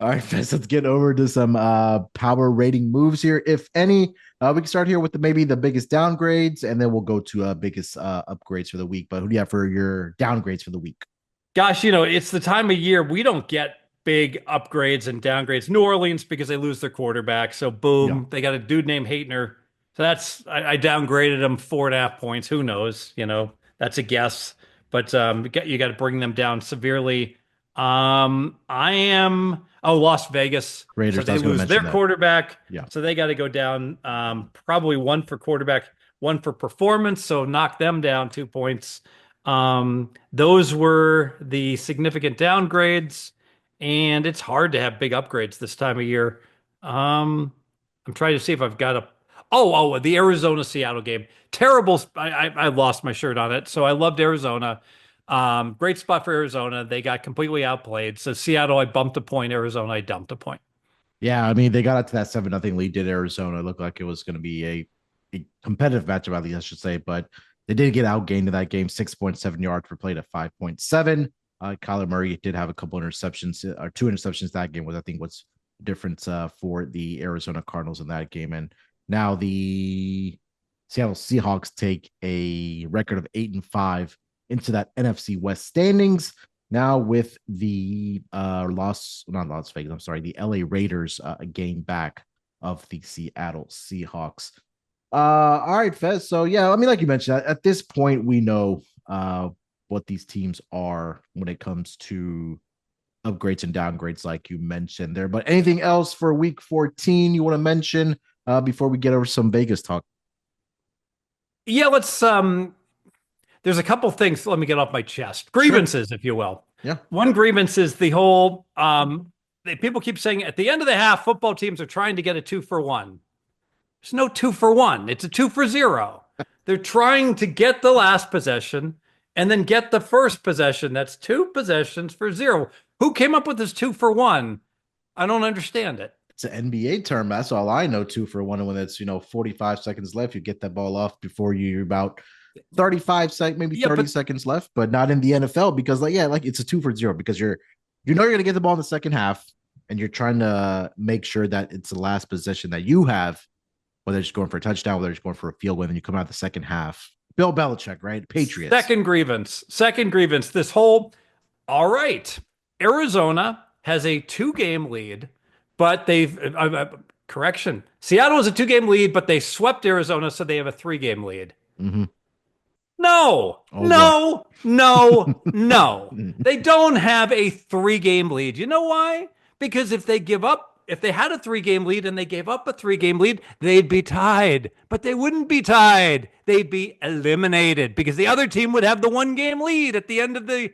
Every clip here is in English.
All right, Fez, let's get over to some power rating moves here, if any. We can start here with maybe the biggest downgrades, and then we'll go to biggest upgrades for the week. But who do you have for your downgrades for the week? Gosh, it's the time of year we don't get big upgrades and downgrades. New Orleans because they lose their quarterback. So Yeah. boom, they got a dude named Haytner. So I downgraded him 4.5 points. Who knows? That's a guess. But you got to bring them down severely. I am Las Vegas. So Raiders, I they was going to lose mention their that. quarterback. Yeah. So they got to go down probably one for quarterback, one for performance. So knock them down 2 points. Those were the significant downgrades, and it's hard to have big upgrades this time of year. I'm trying to see if I've got a. The Arizona Seattle game. Terrible. I lost my shirt on it, so I loved Arizona. Great spot for Arizona. They got completely outplayed. So Seattle, I bumped a point. Arizona, I dumped a point. Yeah, I mean, they got out to that 7-0 lead, did Arizona. It looked like it was going to be a competitive matchup, at least I should say, but they did get outgained in that game, 6.7 yards per play to 5.7. Kyler Murray did have a couple interceptions, or two interceptions that game, was I think what's difference for the Arizona Cardinals in that game. And now the Seattle Seahawks take a record of 8-5 into that NFC West standings. Now with the not Las Vegas, I'm sorry, the LA Raiders game back of the Seattle Seahawks. All right, Fez. So yeah, I mean, like you mentioned, at this point, we know what these teams are when it comes to upgrades and downgrades, like you mentioned there. But anything else for Week 14 you want to mention before we get over some Vegas talk? Yeah, let's. There's a couple things. Let me get off my chest. Sure. Grievances, if you will. Yeah. One grievance is the whole. People keep saying at the end of the half, football teams are trying to get a 2-for-1. There's no 2-for-1. It's a 2-for-0. They're trying to get the last possession and then get the first possession. That's two possessions for zero. Who came up with this 2-for-1? I don't understand it. It's an NBA term. That's all I know. 2-for-1. And when it's 45 seconds left, you get that ball off before you're about 35 seconds, maybe Yeah, 30 but seconds left, but not in the NFL because like it's a 2-for-0 because you're gonna get the ball in the second half and you're trying to make sure that it's the last possession that you have, whether it's going for a touchdown, whether it's going for a field win, and you come out the second half. Bill Belichick, right? Patriots. second grievance. Second grievance. This whole, all right, Arizona has a 2-game lead, but correction. Seattle has a 2-game lead, but they swept Arizona, so they have a 3-game lead. Mm-hmm. No, Oh boy. no, no, no. They don't have a 3-game lead. You know why? Because if they had a 3-game lead and they gave up a 3-game lead, they'd be tied. But they wouldn't be tied. They'd be eliminated because the other team would have the 1-game lead at the end of the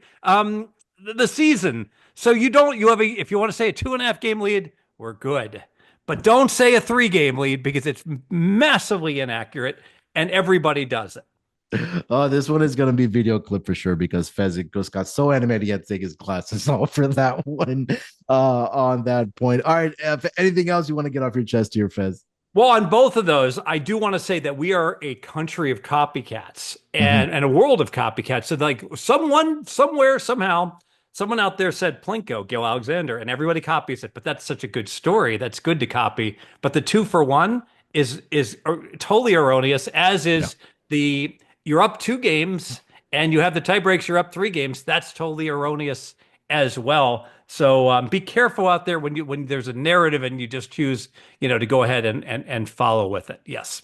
season. So if you want to say a 2.5-game lead, we're good. But don't say a 3-game lead because it's massively inaccurate and everybody does it. Oh, this one is going to be video clip for sure because Fezzik just got so animated he had to take his glasses off for that one on that point. All right. If anything else you want to get off your chest here, Fez? Well, on both of those, I do want to say that we are a country of copycats Mm-hmm. and a world of copycats. So, like, someone, somewhere, somehow, someone out there said Plinko, Gil Alexander, and everybody copies it. But that's such a good story. That's good to copy. But the 2-for-1 is totally erroneous, as Yeah. is the you're up 2 games and you have the tie breaks, you're up 3 games. That's totally erroneous as well. So be careful out there when there's a narrative and you just choose, to go ahead and follow with it. Yes.